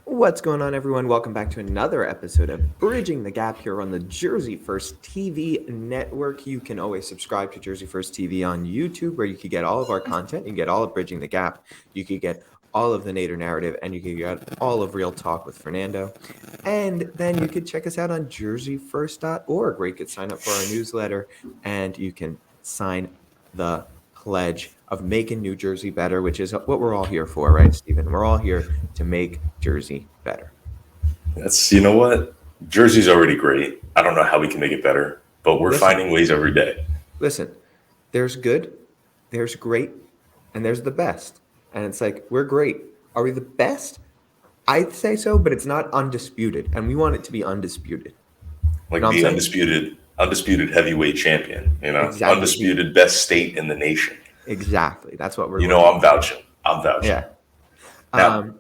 What's going on, everyone? Welcome back to another episode of Bridging the Gap here on the Jersey First TV network. You can always subscribe to Jersey First TV on YouTube, where you can get all of our content. You can get all of Bridging the Gap. You can get all of the Nader narrative, and you can get all of Real Talk with Fernando. And then you could check us out on jerseyfirst.org, where you could sign up for our newsletter and you can sign the pledge of making New Jersey better, which is what we're all here for, right, Stephen? We're all here to make Jersey better. You know what? Jersey's already great. I don't know how we can make it better, but we're Listen, finding ways every day. listen, there's good, there's great, and there's the best. And it's like, we're great. Are we the best? I'd say so, but it's not undisputed. And we want it to be undisputed. You Like know what I'm the saying? undisputed heavyweight champion, Exactly. undisputed best state in the nation. Exactly. That's what we're You going know, to I'm vouching. I'm vouching. Yeah. Now, Um,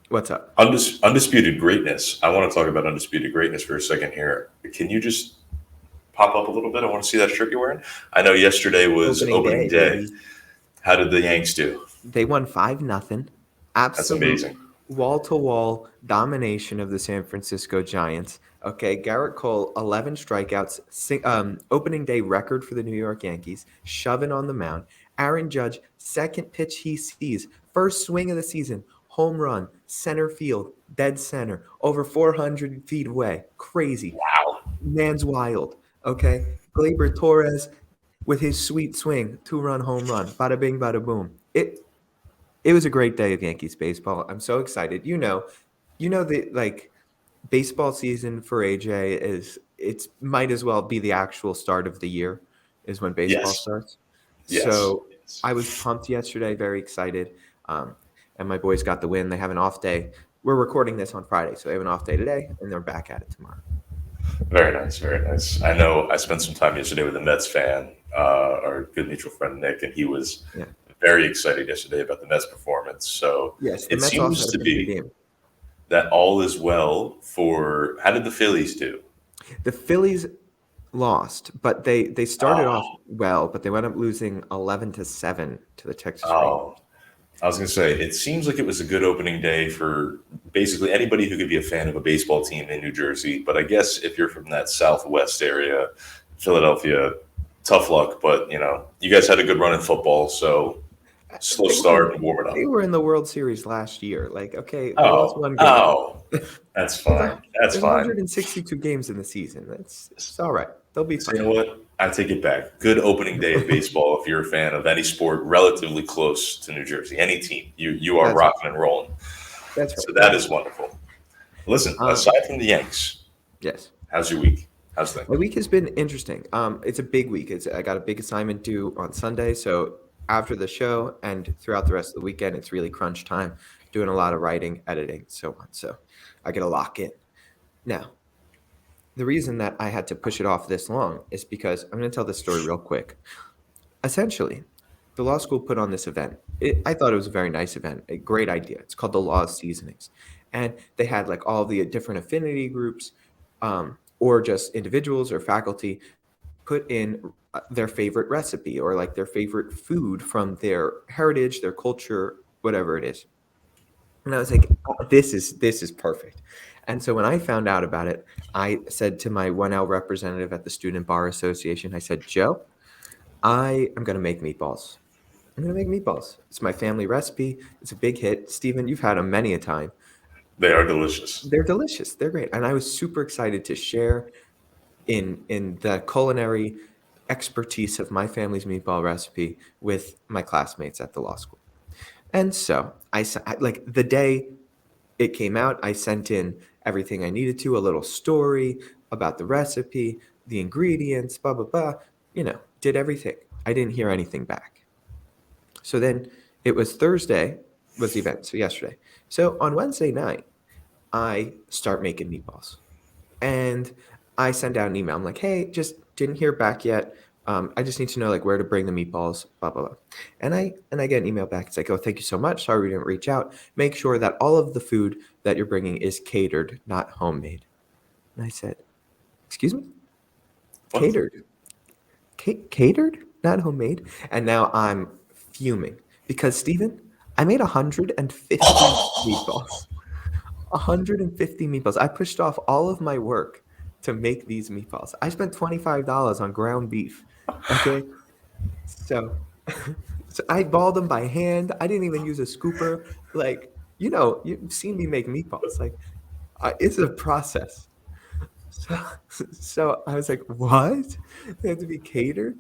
what's up? undisputed greatness. I want to talk about undisputed greatness for a second here. Can you just pop up a little bit? I want to see that shirt you're wearing. I know yesterday was opening day. Baby. How did the Yanks do? They won 5-0. That's Absolute amazing. wall-to-wall domination of the San Francisco Giants. Okay, Garrett Cole, 11 strikeouts, opening day record for the New York Yankees, shoving on the mound. Aaron Judge, second pitch he sees, first swing of the season, home run, center field, dead center, over 400 feet away. Crazy. Wow. Man's wild. Okay, Gleyber Torres with his sweet swing, two-run home run, bada bing, bada boom. It was a great day of Yankees baseball. I'm so excited. The baseball season for AJ is it's might as well be the actual start of the year is when baseball Yes. starts. Yes. So I was pumped yesterday, very excited. And my boys got the win. They have an off day. We're recording this on Friday, so they have an off day today, and they're back at it tomorrow. Very nice, very nice. I know I spent some time yesterday with a Mets fan, our good mutual friend Nick, and he was Yeah. very excited yesterday about the Mets performance. So Yes, the it Mets also seems had a to pretty good be game. that all is well for. How did the Phillies do? The Phillies lost, but they started off Oh, well, but they wound up losing 11-7 to the Texas Rangers. oh, I was going to say, it seems like it was a good opening day for basically anybody who could be a fan of a baseball team in New Jersey. But I guess if you're from that Southwest area, Philadelphia, tough luck. But, you guys had a good run in football. So slow They start were and warm it they up. were in the World Series last year. Like, okay, they lost Oh, one game. oh, that's There's fine. That's there's fine. 162 games in the season. It's all right. They'll be So you fine. know what? I take it back. Good opening day of baseball if you're a fan of any sport relatively close to New Jersey. Any team. You are That's right. rocking and rolling. That's right. So that is wonderful. Listen, Um, aside from the Yanks, yes. how's your week? How's things? My week has been interesting. It's a big week. I got a big assignment due on Sunday, so after the show and throughout the rest of the weekend, it's really crunch time, doing a lot of writing, editing, so on. So I get to lock in. Now, the reason that I had to push it off this long is because I'm going to tell this story real quick. Essentially, the law school put on this event. I thought it was a very nice event, a great idea. It's called the Law of Seasonings. And they had like all the different affinity groups or just individuals or faculty put in their favorite recipe or like their favorite food from their heritage, their culture, whatever it is. And I was like, "Oh, this is perfect." And so when I found out about it, I said to my 1L representative at the Student Bar Association, I said, Joe, I am going to make meatballs. I'm going to make meatballs. It's my family recipe. It's a big hit. Stephen, you've had them many a time. They are delicious. They're delicious. They're great. And I was super excited to share in the culinary expertise of my family's meatball recipe with my classmates at the law school. And so like the day it came out, I sent in everything I needed to, a little story about the recipe, the ingredients, blah, blah, blah, did everything. I didn't hear anything back. So then it was Thursday was the event, so yesterday. So on Wednesday night, I start making meatballs. And I send out an email. I'm like, hey, just didn't hear back yet. I just need to know like where to bring the meatballs, blah, blah, blah. And I get an email back. It's like, oh, thank you so much. Sorry we didn't reach out. Make sure that all of the food that you're bringing is catered, not homemade. And I said, excuse me? What? Catered. Catered, not homemade. And now I'm fuming because, Steven, I made 150 meatballs. 150 meatballs. I pushed off all of my work to make these meatballs. I spent $25 on ground beef. Okay. So, so I balled them by hand. I didn't even use a scooper. Like, you've seen me make meatballs. Like, it's a process. So, so I was like, what? They have to be catered?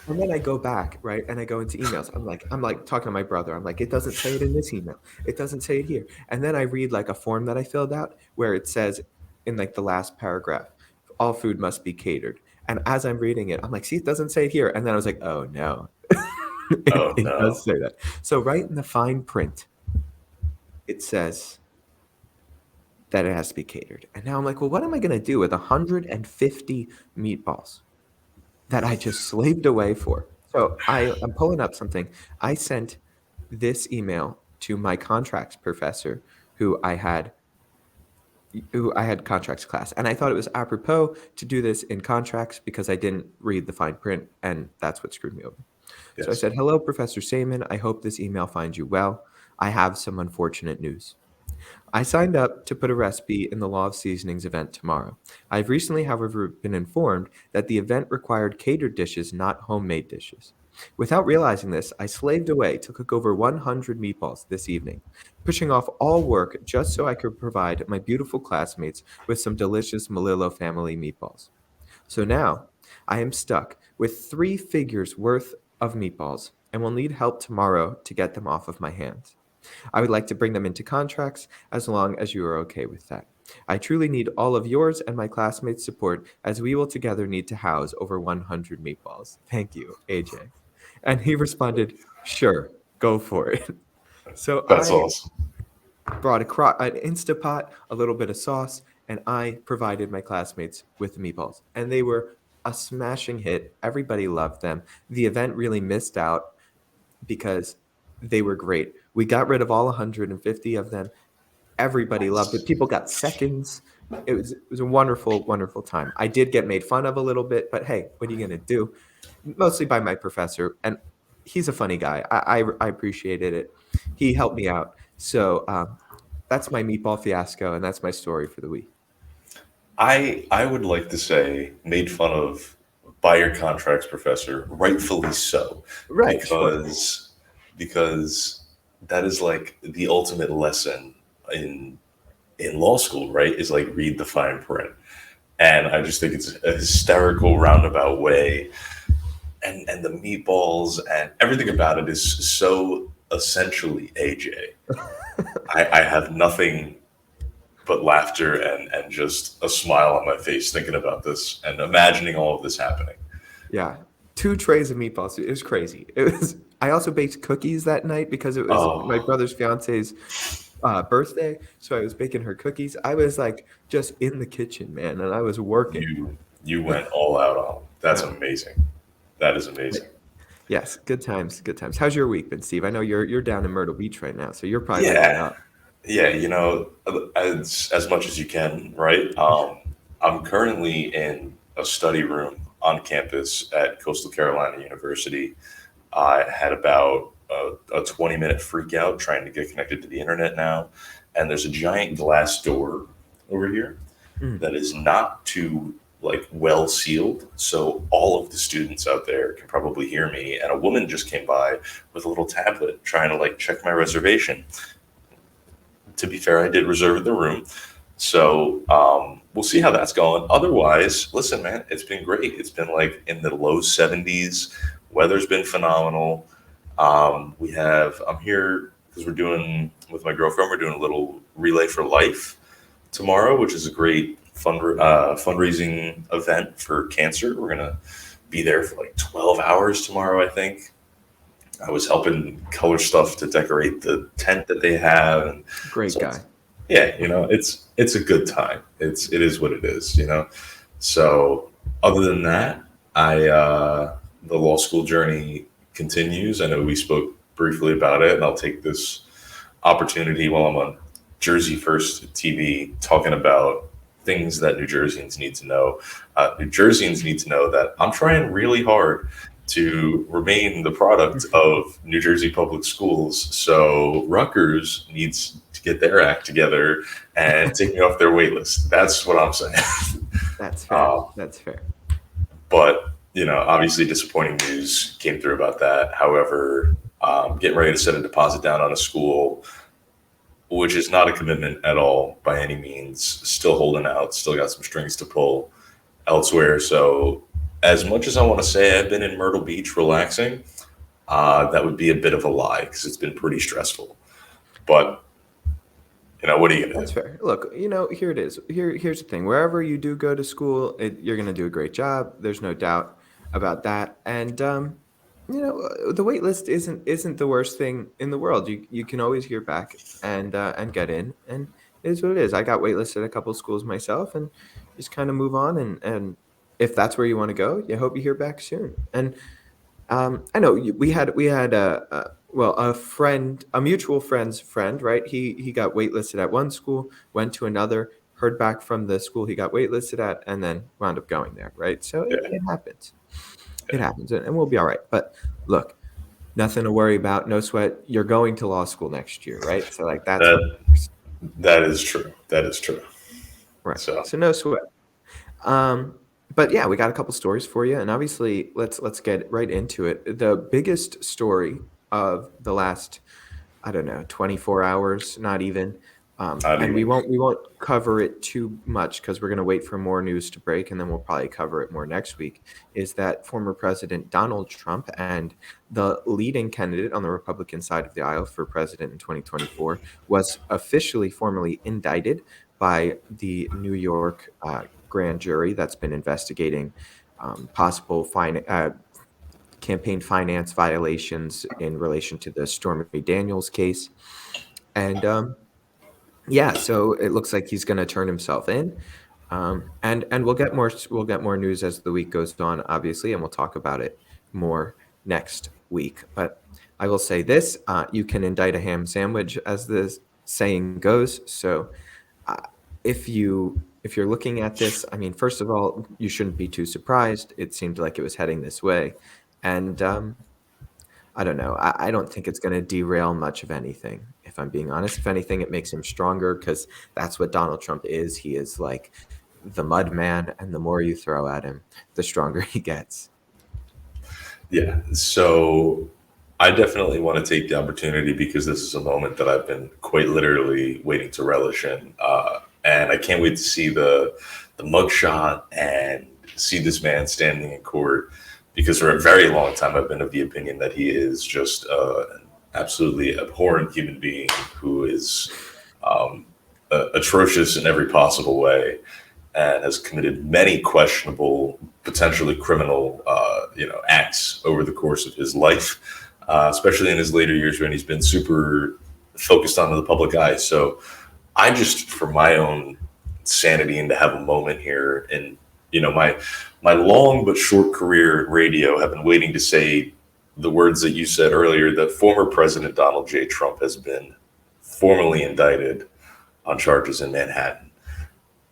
And then I go back, right? And I go into emails. I'm like talking to my brother. I'm like, it doesn't say it in this email. It doesn't say it here. And then I read like a form that I filled out where it says in like the last paragraph, all food must be catered. And as I'm reading it, I'm like, see, it doesn't say it here. And then I was like, oh no. it, Oh it does no. say that. So right in the fine print, it says that it has to be catered. And now I'm like, well, what am I going to do with 150 meatballs that I just slaved away for? So I'm pulling up something. I sent this email to my contracts professor who I had contracts class. And I thought it was apropos to do this in contracts because I didn't read the fine print and that's what screwed me over. So I Yes. said, "Hello, Professor Saman. I hope this email finds you well. I have some unfortunate news. I signed up to put a recipe in the Law of Seasonings event tomorrow. I've recently, however, been informed that the event required catered dishes, not homemade dishes. Without realizing this, I slaved away to cook over 100 meatballs this evening, pushing off all work just so I could provide my beautiful classmates with some delicious Malillo family meatballs. So now I am stuck with 3 figures worth of meatballs and will need help tomorrow to get them off of my hands. I would like to bring them into contracts as long as you are okay with that. I truly need all of yours and my classmates' support as we will together need to house over 100 meatballs. Thank you, AJ." And he responded, "Sure, go for it." So That's I awesome. brought an Instapot, a little bit of sauce, and I provided my classmates with the meatballs. And they were a smashing hit. Everybody loved them. The event really missed out because they were great. We got rid of all 150 of them. Everybody loved it. Nice. People got seconds. It was a wonderful, wonderful time. I did get made fun of a little bit, but hey, what are you gonna do? Mostly by my professor, and he's a funny guy. I appreciated it. He helped me out. So that's my meatball fiasco, and that's my story for the week. I would like to say made fun of by your contracts professor, rightfully so, Right, sure. because because that is like the ultimate lesson in in law school, right? Is like read the fine print. And I just think it's a hysterical roundabout way. And the meatballs and everything about it is so essentially AJ. I have nothing but laughter and just a smile on my face thinking about this and imagining all of this happening. Yeah, 2 trays of meatballs. It was crazy. It was. I also baked cookies that night because it was my Oh, brother's fiance's birthday, so I was baking her cookies. I was like just in the kitchen, man, and I was working. you went all out on 'em. That's Yeah. amazing. That is But amazing. yes, good times, good times. How's your week been, Steve? I know you're down in Myrtle Beach right now, so you're probably living it Yeah, up. yeah. As much as you can, right? I'm currently in a study room on campus at Coastal Carolina University. I had about a 20-minute freak out trying to get connected to the internet now, and there's a giant glass door over here Mm, that is not too like well sealed, so all of the students out there can probably hear me. And a woman just came by with a little tablet trying to like check my reservation. To be fair, I did reserve the room, so we'll see how that's going. Otherwise, listen, man, it's been great. It's been like in the low 70s. Weather's been phenomenal. I'm here because we're doing with my girlfriend. We're doing a little relay for life tomorrow, which is a great fundraising event for cancer. We're gonna be there for like 12 hours tomorrow, I think. I was helping color stuff to decorate the tent that they have, and great so guy. yeah, it's a good time. It is what it is. So other than that, I the law school journey continues. I know we spoke briefly about it, and I'll take this opportunity while I'm on Jersey First TV talking about things that New Jerseyans need to know. New Jerseyans need to know that I'm trying really hard to remain the product of New Jersey public schools. So Rutgers needs to get their act together and take me off their wait list. That's what I'm saying. That's fair. um, That's fair. but obviously disappointing news came through about that. However, getting ready to set a deposit down on a school, which is not a commitment at all by any means. Still holding out. Still got some strings to pull elsewhere. So, as much as I want to say I've been in Myrtle Beach relaxing, that would be a bit of a lie because it's been pretty stressful. But what are you gonna That's do? fair. Look, here it is. Here's the thing. Wherever you do go to school, you're going to do a great job. There's no doubt about that. And the wait list isn't the worst thing in the world. You can always hear back and get in, and it is what it is. I got waitlisted at a couple of schools myself, and just kind of move on. And if that's where you want to go, you hope you hear back soon. And I know we had a friend, a mutual friend's friend, right? He got waitlisted at one school, went to another, heard back from the school he got waitlisted at, and then wound up going there, right? So Yeah, it happens. It happens, and we'll be all right. But look, nothing to worry about, no sweat. You're going to law school next year, right? So like that's what that matters, that is true. That is true. right? So So no sweat. Um, but yeah, we got a couple stories for you, and obviously, let's get right into it. The biggest story of the last, I don't know, 24 hours, not even, not and we even. won't cover it too much because we're going to wait for more news to break, and then we'll probably cover it more next week. Is that former President Donald Trump and the leading candidate on the Republican side of the aisle for president in 2024 was officially formally indicted by the New York grand jury that's been investigating possible campaign finance violations in relation to the Stormy Daniels case. And yeah, so it looks like he's going to turn himself in. And we'll get more news as the week goes on, obviously, and we'll talk about it more next week. But I will say this: you can indict a ham sandwich, as the saying goes. So uh, if you're looking at this, I mean, first of all, you shouldn't be too surprised. It seemed like it was heading this way, and I don't know. I don't think it's going to derail much of anything. If I'm being honest, if anything, it makes him stronger because that's what Donald Trump is. He is like the mud man, and the more you throw at him, the stronger he gets. Yeah. So I definitely want to take the opportunity because this is a moment that I've been quite literally waiting to relish in. And I can't wait to see the mugshot and see this man standing in court because for a very long time I've been of the opinion that he is just an absolutely abhorrent human being who is atrocious in every possible way and has committed many questionable, potentially criminal, acts over the course of his life, especially in his later years when he's been super focused on the public eye. So I just, for my own sanity and to have a moment here, and my long but short career in radio, have been waiting to say the words that you said earlier that former President Donald J. Trump has been formally indicted on charges in Manhattan.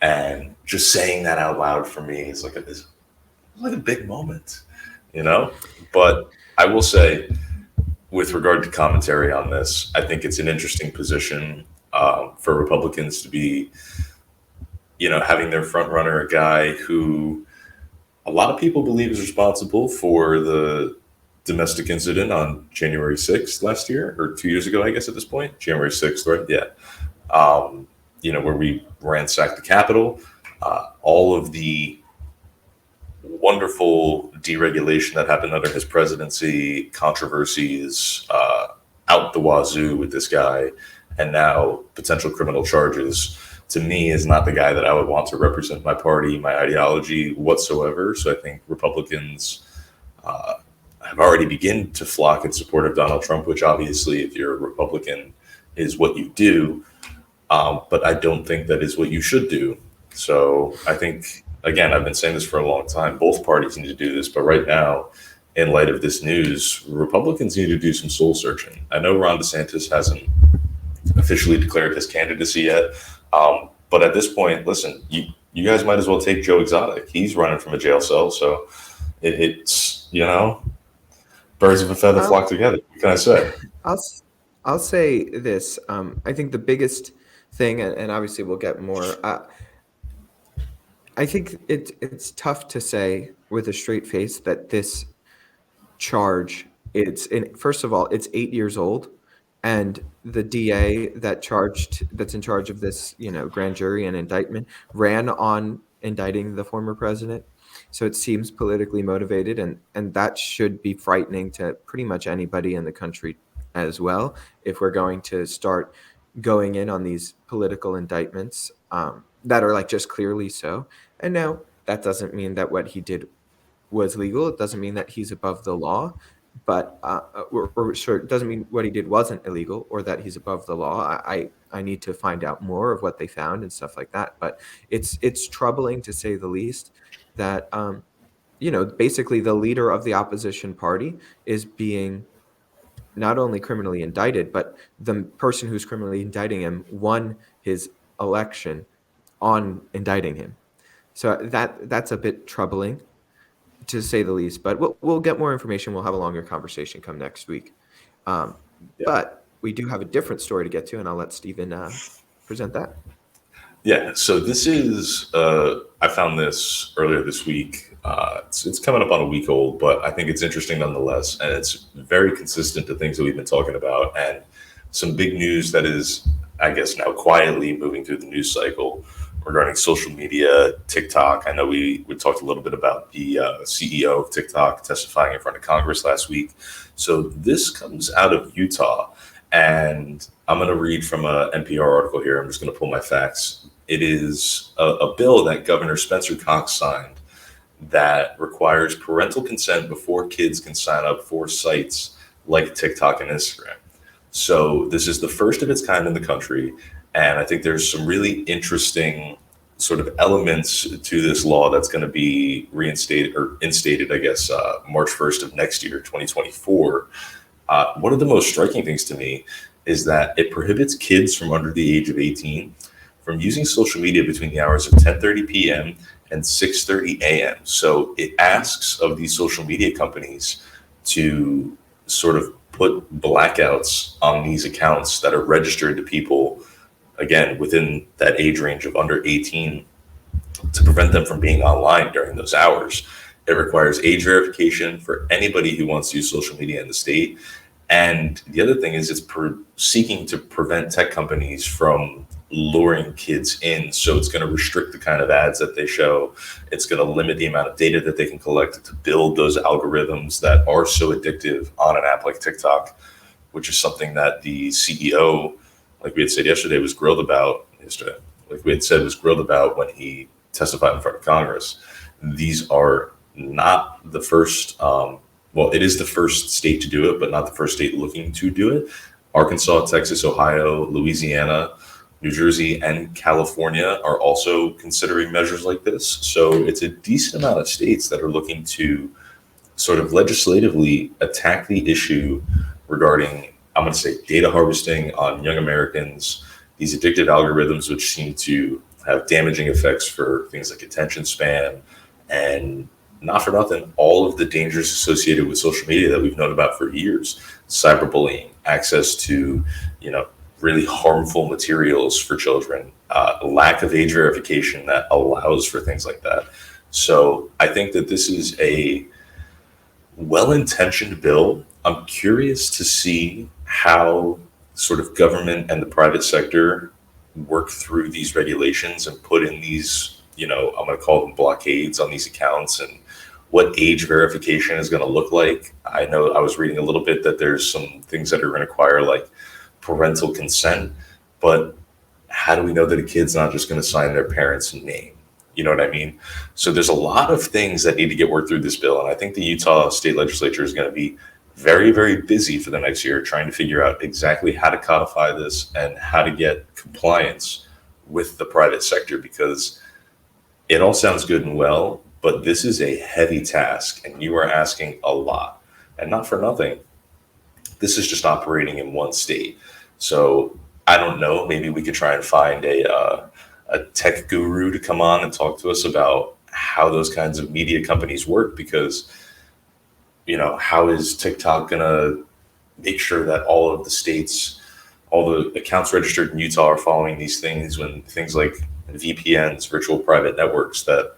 And just saying that out loud for me is like a big moment, you know? But I will say, with regard to commentary on this, I think it's an interesting position for Republicans to be, having their front runner, a guy who a lot of people believe is responsible for the domestic incident on January 6th last year, or 2 years ago, I guess at this point, January 6th, right? Yeah. Where we ransacked the Capitol, all of the wonderful deregulation that happened under his presidency, controversies out the wazoo with this guy, and now potential criminal charges. To me, is not the guy that I would want to represent my party, my ideology whatsoever. So I think Republicans have already begun to flock in support of Donald Trump, which obviously, if you're a Republican, is what you do. But I don't think that is what you should do. So I think, again, I've been saying this for a long time. Both parties need to do this. But right now, in light of this news, Republicans need to do some soul searching. I know Ron DeSantis hasn't officially declared his candidacy yet. But at this point, listen, you guys might as well take Joe Exotic. He's running from a jail cell. So it's. Birds of a feather I'll flock together. What can I say? I'll s- I'll say this. I think the biggest thing, and obviously we'll get more. I think it's tough to say with a straight face that this charge, first of all, it's 8 years old, and the DA that's in charge of this, grand jury and indictment, ran on indicting the former president. So it seems politically motivated, and that should be frightening to pretty much anybody in the country as well, if we're going to start going in on these political indictments, that are like just clearly so. And no, that doesn't mean that what he did was legal. It doesn't mean that he's above the law, but or sure, it doesn't mean what he did wasn't illegal or that he's above the law. I need to find out more of what they found and stuff like that. But it's troubling, to say the least, that basically the leader of the opposition party is being not only criminally indicted, but the person who's criminally indicting him won his election on indicting him. So that's a bit troubling, to say the least. But we'll get more information. We'll have a longer conversation come next week. Um, Yeah. but we do have a different story to get to, and I'll let Stephen present that. Yeah, so this is, I found this earlier this week. It's coming up on a week old, but I think it's interesting nonetheless. And it's very consistent to things that we've been talking about and some big news that is, I guess, now quietly moving through the news cycle regarding social media, TikTok. I know we talked a little bit about the CEO of TikTok testifying in front of Congress last week. So this comes out of Utah. And I'm going to read from a NPR article here. I'm just going to pull my facts. It is a bill that Governor Spencer Cox signed that requires parental consent before kids can sign up for sites like TikTok and Instagram. So this is the first of its kind in the country. And I think there's some really interesting sort of elements to this law that's going to be reinstated or instated, I guess, March 1st of next year, 2024. One of the most striking things to me is that it prohibits kids from under the age of 18 from using social media between the hours of 10:30 p.m. and 6:30 a.m. So it asks of these social media companies to sort of put blackouts on these accounts that are registered to people, again, within that age range of under 18, to prevent them from being online during those hours. It requires age verification for anybody who wants to use social media in the state. And the other thing is seeking to prevent tech companies from luring kids in. So it's going to restrict the kind of ads that they show. It's going to limit the amount of data that they can collect to build those algorithms that are so addictive on an app like TikTok, which is something that the CEO, like we had said yesterday, was grilled about yesterday. Like we had said, was grilled about when he testified in front of Congress. These are not the first. Well, it is the first state to do it, but not the first state looking to do it. Arkansas, Texas, Ohio, Louisiana, New Jersey, and California are also considering measures like this. So it's a decent amount of states that are looking to sort of legislatively attack the issue regarding, I'm going to say, data harvesting on young Americans, these addictive algorithms, which seem to have damaging effects for things like attention span, and not for nothing, all of the dangers associated with social media that we've known about for years: cyberbullying, access to, really harmful materials for children, lack of age verification that allows for things like that. So I think that this is a well-intentioned bill. I'm curious to see how sort of government and the private sector work through these regulations and put in these, I'm going to call them blockades on these accounts, and what age verification is going to look like. I know I was reading a little bit that there's some things that are going to require like parental consent, but how do we know that a kid's not just going to sign their parents' name? You know what I mean? So there's a lot of things that need to get worked through this bill. And I think the Utah state legislature is going to be very, very busy for the next year trying to figure out exactly how to codify this and how to get compliance with the private sector, because it all sounds good and well, but this is a heavy task and you are asking a lot. And not for nothing, this is just operating in one state. So I don't know, maybe we could try and find a tech guru to come on and talk to us about how those kinds of media companies work, because how is TikTok going to make sure that all of the states, all the accounts registered in Utah are following these things when things like VPNs, virtual private networks that,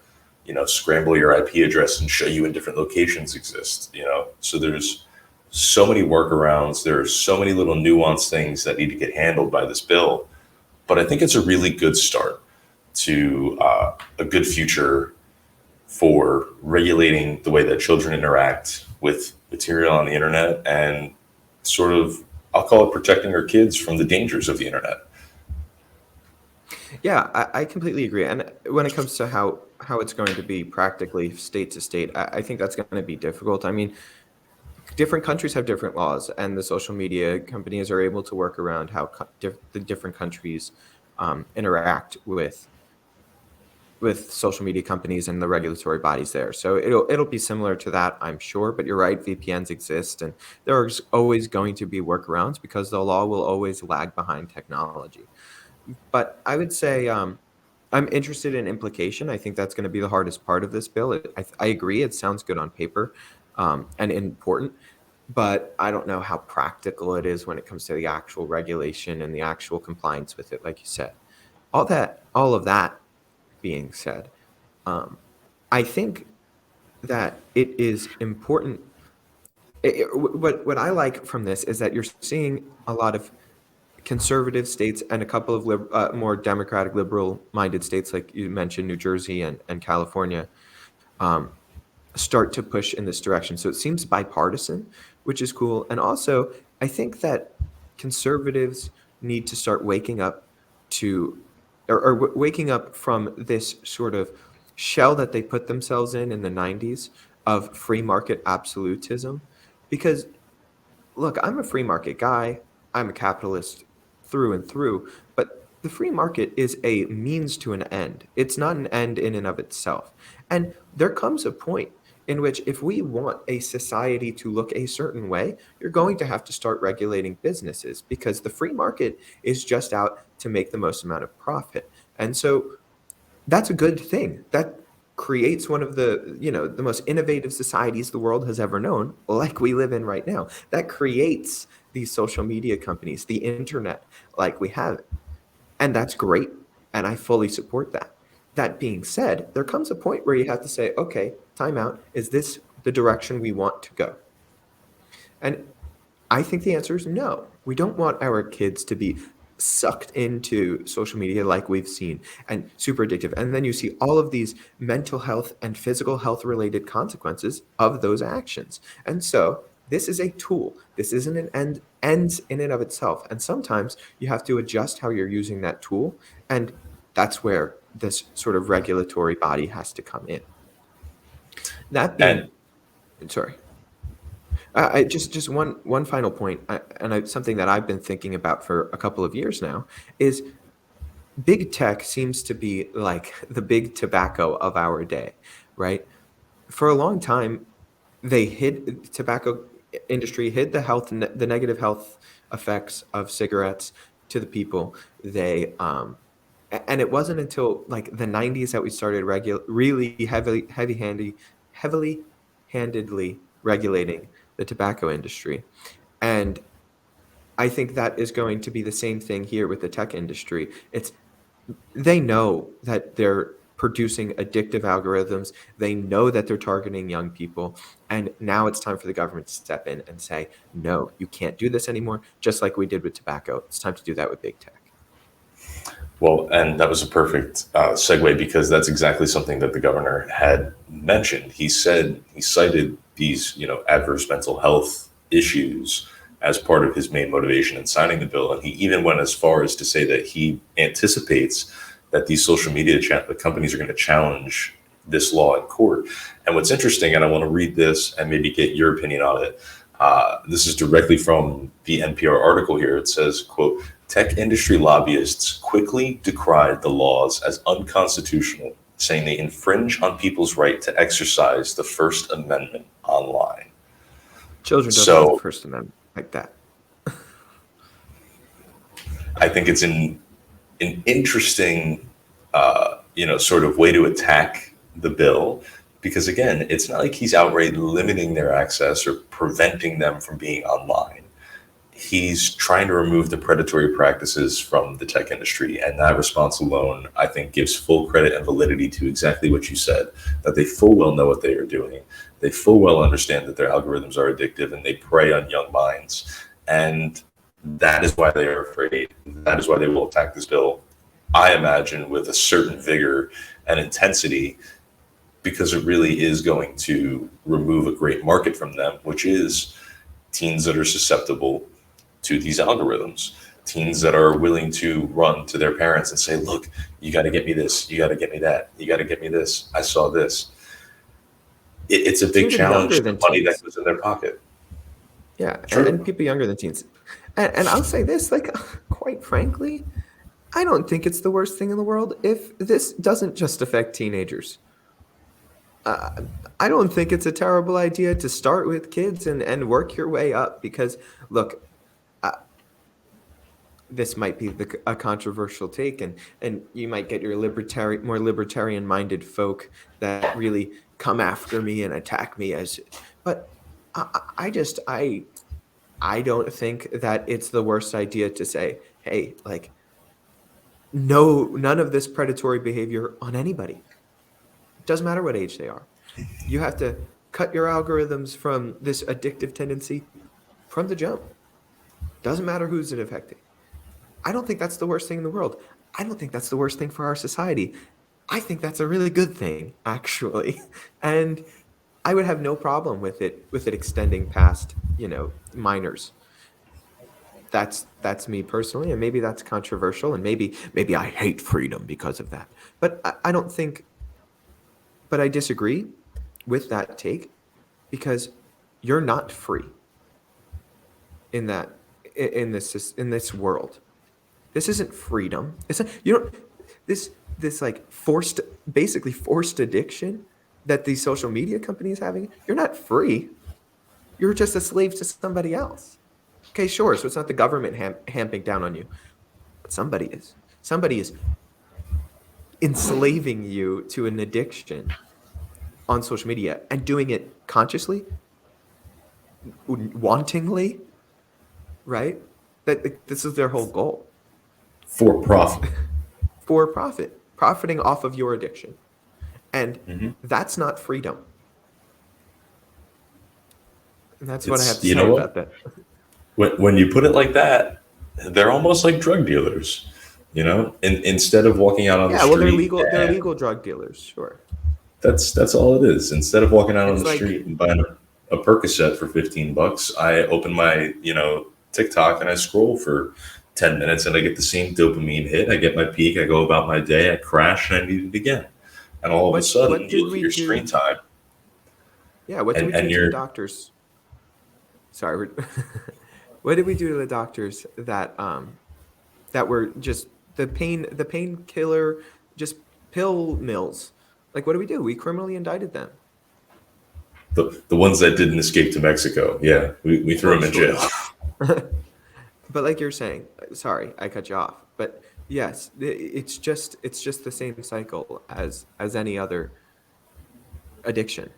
scramble your IP address and show you in different locations exist. So there's so many workarounds. There's so many little nuanced things that need to get handled by this bill. But I think it's a really good start to a good future for regulating the way that children interact with material on the internet and sort of, I'll call it protecting our kids from the dangers of the internet. Yeah, I completely agree. And when it comes to how it's going to be practically state to state, I think that's going to be difficult. I mean, different countries have different laws, and the social media companies are able to work around how the different countries interact with social media companies and the regulatory bodies there. So it'll be similar to that, I'm sure. But you're right, VPNs exist, and there's always going to be workarounds because the law will always lag behind technology. But I would say I'm interested in implication. I think that's going to be the hardest part of this bill. I agree, it sounds good on paper and important, but I don't know how practical it is when it comes to the actual regulation and the actual compliance with it, like you said. All of that being said, um, I think that it is important. What I like from this is that you're seeing a lot of conservative states and a couple of more democratic, liberal-minded states, like you mentioned, New Jersey and California, um, start to push in this direction. So it seems bipartisan, which is cool. And also, I think that conservatives need to start waking up to, or waking up from this sort of shell that they put themselves in the 90s of free market absolutism. Because look, I'm a free market guy. I'm a capitalist through and through, but the free market is a means to an end. It's not an end in and of itself. And there comes a point in which if we want a society to look a certain way, you're going to have to start regulating businesses because the free market is just out to make the most amount of profit. And so that's a good thing. That creates one of the most innovative societies the world has ever known, like we live in right now. That creates these social media companies, the internet, like we have it. And that's great. And I fully support that. That being said, there comes a point where you have to say, okay, time out. Is this the direction we want to go? And I think the answer is no. We don't want our kids to be sucked into social media like we've seen and super addictive. And then you see all of these mental health and physical health related consequences of those actions. And so this is a tool. This isn't an end in and of itself. And sometimes you have to adjust how you're using that tool. And that's where this sort of regulatory body has to come in. That And being, sorry. Just one final point, something that I've been thinking about for a couple of years now is big tech seems to be like the big tobacco of our day, right? For a long time, they hid tobacco industry hid the negative health effects of cigarettes to the people. And it wasn't until like the 90s that we started really heavily handedly regulating the tobacco industry. And I think that is going to be the same thing here with the tech industry. They know that they're producing addictive algorithms. They know that they're targeting young people. And now it's time for the government to step in and say, no, you can't do this anymore, just like we did with tobacco. It's time to do that with big tech. well, and that was a perfect segue because that's exactly something that the governor had mentioned. He said he cited these, adverse mental health issues as part of his main motivation in signing the bill, and he even went as far as to say that he anticipates that these social media companies are going to challenge this law in court. And what's interesting, and I want to read this and maybe get your opinion on it. This is directly from the NPR article here. It says, quote, tech industry lobbyists quickly decried the laws as unconstitutional, saying they infringe on people's right to exercise the First Amendment online. Children don't have the So First Amendment like that. I think it's an interesting, sort of way to attack the bill. Because again, it's not like he's outright limiting their access or preventing them from being online. He's trying to remove the predatory practices from the tech industry. And that response alone, I think, gives full credit and validity to exactly what you said, that they full well know what they are doing. They full well understand that their algorithms are addictive and they prey on young minds. And that is why they are afraid. That is why they will attack this bill, I imagine, with a certain vigor and intensity, because it really is going to remove a great market from them, which is teens that are susceptible to these algorithms, teens that are willing to run to their parents and say, look, you got to get me this, you got to get me that, you got to get me this, I saw this. It's a It's big even challenge, younger the than money that teens. goes in their pocket. Yeah, and True. people younger than teens. And I'll say this, like, quite frankly, I don't think it's the worst thing in the world if this doesn't just affect teenagers. Uh, I don't think it's a terrible idea to start with kids and work your way up because, look, uh, this might be a controversial take, and you might get your more libertarian minded folk that really come after me and attack me as, but I just I don't think that it's the worst idea to say, hey, like, no, none of this predatory behavior on anybody. Doesn't matter what age they are. You have to cut your algorithms from this addictive tendency from the jump. Doesn't matter who's it affecting. I don't think that's the worst thing in the world. I don't think that's the worst thing for our society. I think that's a really good thing, actually. And I would have no problem with it extending past, minors. That's me personally, and maybe that's controversial, and maybe I hate freedom because of that. But I don't think, but I disagree with that take because you're not free in that in this world. This isn't freedom. It's not, you don't this like basically forced addiction that these social media companies having. You're not free. You're just a slave to somebody else. Okay, sure. So it's not the government hamping down on you, but somebody is. Somebody is enslaving you to an addiction on social media and doing it consciously, wantingly, right? That this is their whole goal. For profit. For profit, profiting off of your addiction. And Hmm. that's not freedom. And that's what I have It's, to you say know what? about that. When you put it like that, they're almost like drug dealers. Instead of walking out on the Yeah, well, street, they're and legal drug dealers, sure. that's all it is. Instead of walking out on It's the like, street and buying a Percocet for $15, I open my TikTok and I scroll for 10 minutes and I get the same dopamine hit. I get my peak. I go about my day. I crash and I need it again. And all of a what sudden, you did look at we your screen do? time Yeah, what did we and do to the you're doctors? Sorry, what did we do to the doctors that were just the painkiller, just pill mills? Like, what do we do? We criminally indicted them. the ones that didn't escape to Mexico. Yeah, we threw Well, them in jail. sure. But like you're saying, sorry, I cut you off. But yes, it's just the same cycle as any other addiction.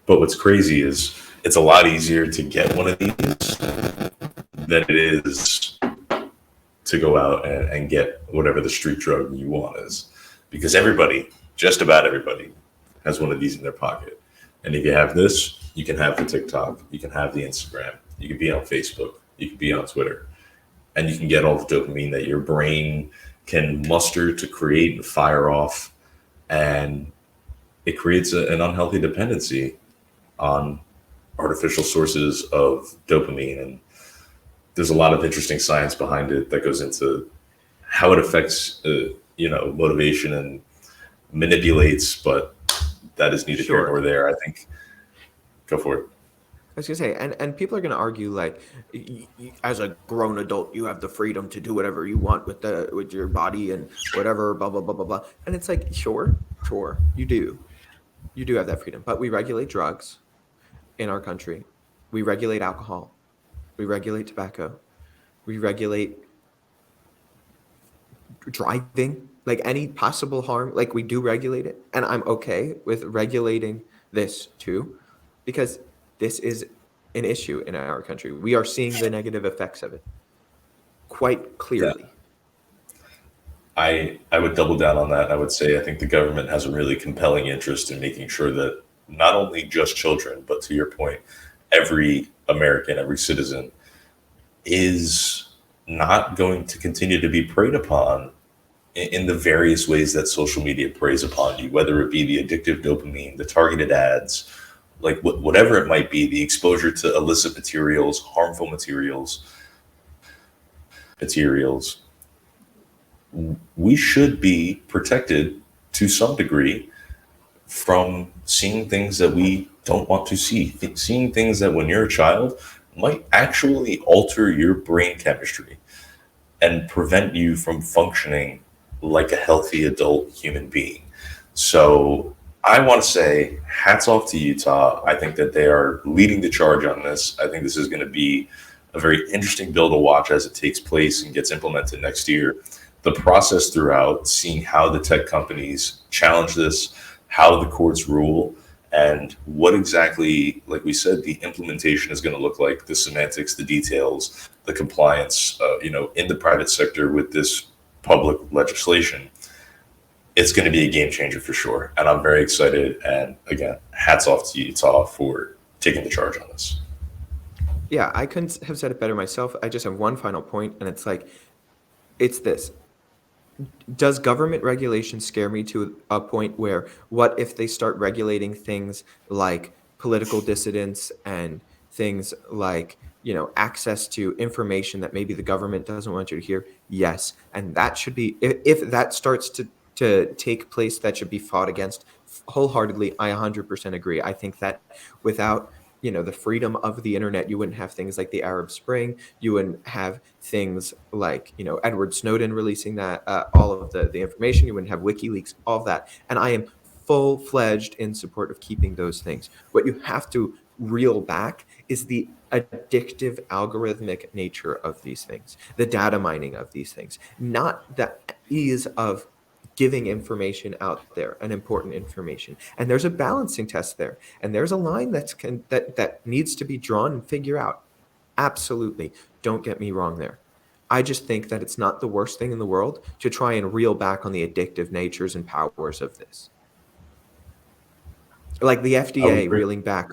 But what's crazy is it's a lot easier to get one of these than it is to go out and get whatever the street drug you want is. Because everybody, just about everybody, has one of these in their pocket. And if you have this, you can have the TikTok, you can have the Instagram, you can be on Facebook, you can be on Twitter, and you can get all the dopamine that your brain can muster to create and fire off. And it creates an unhealthy dependency on artificial sources of dopamine. And there's a lot of interesting science behind it that goes into how it affects, motivation and manipulates, but that is neither here nor Sure. there. I think. Go for it. I was gonna say, and people are gonna argue like, as a grown adult, you have the freedom to do whatever you want with your body and whatever, blah blah blah blah blah. And it's like, sure, you do have that freedom. But we regulate drugs in our country. We regulate alcohol. We regulate tobacco. We regulate driving. like any possible harm, like we do regulate it, and I'm okay with regulating this too, because this is an issue in our country. We are seeing the negative effects of it quite Yeah. clearly. I would double down on that. I would say I think the government has a really compelling interest in making sure that not only just children, but to your point, every American, every citizen is not going to continue to be preyed upon in the various ways that social media preys upon you, whether it be the addictive dopamine, the targeted ads, like whatever it might be, the exposure to illicit materials, harmful materials. We should be protected to some degree from seeing things that we don't want to see, seeing things that when you're a child might actually alter your brain chemistry and prevent you from functioning like a healthy adult human being. So I want to say hats off to Utah. I think that they are leading the charge on this. I think this is going to be a very interesting bill to watch as it takes place and gets implemented next year. The process throughout, seeing how the tech companies challenge this, how the courts rule, and what exactly, like we said, the implementation is going to look like, the semantics, the details, the compliance, in the private sector with this public legislation. It's going to be a game changer for sure. And I'm very excited. And again, hats off to Utah for taking the charge on this. Yeah, I couldn't have said it better myself. I just have one final point, and it's like, it's this. Does government regulation scare me to a point where what if they start regulating things like political dissidents and things like, access to information that maybe the government doesn't want you to hear? Yes. And that should be, if that starts to take place, that should be fought against wholeheartedly. I 100% agree. I think that without the freedom of the internet, you wouldn't have things like the Arab Spring. You wouldn't have things like Edward Snowden releasing that all of the information. You wouldn't have WikiLeaks, all of that. And I am full-fledged in support of keeping those things. What you have to reel back is the addictive algorithmic nature of these things, the data mining of these things, not the ease of giving information out there, and important information. And there's a balancing test there, and there's a line that needs to be drawn and figure out. Absolutely, don't get me wrong there. I just think that it's not the worst thing in the world to try and reel back on the addictive natures and powers of this, like the I would FDA agree. reeling back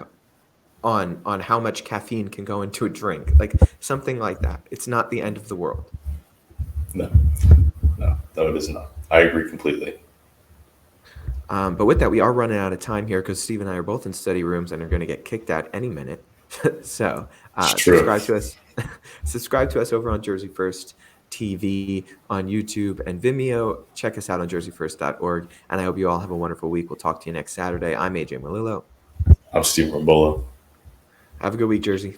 on how much caffeine can go into a drink, like something like that. It's not the end of the world. No, no, it is not. I agree completely. But with that, we are running out of time here because Steve and I are both in study rooms and are going to get kicked out any minute. So It's true. subscribe to us. Subscribe to us over on Jersey First TV on YouTube and Vimeo. Check us out on jerseyfirst.org. And I hope you all have a wonderful week. We'll talk to you next Saturday. I'm AJ Malillo. I'm Steve Rambola. Have a good week, Jersey.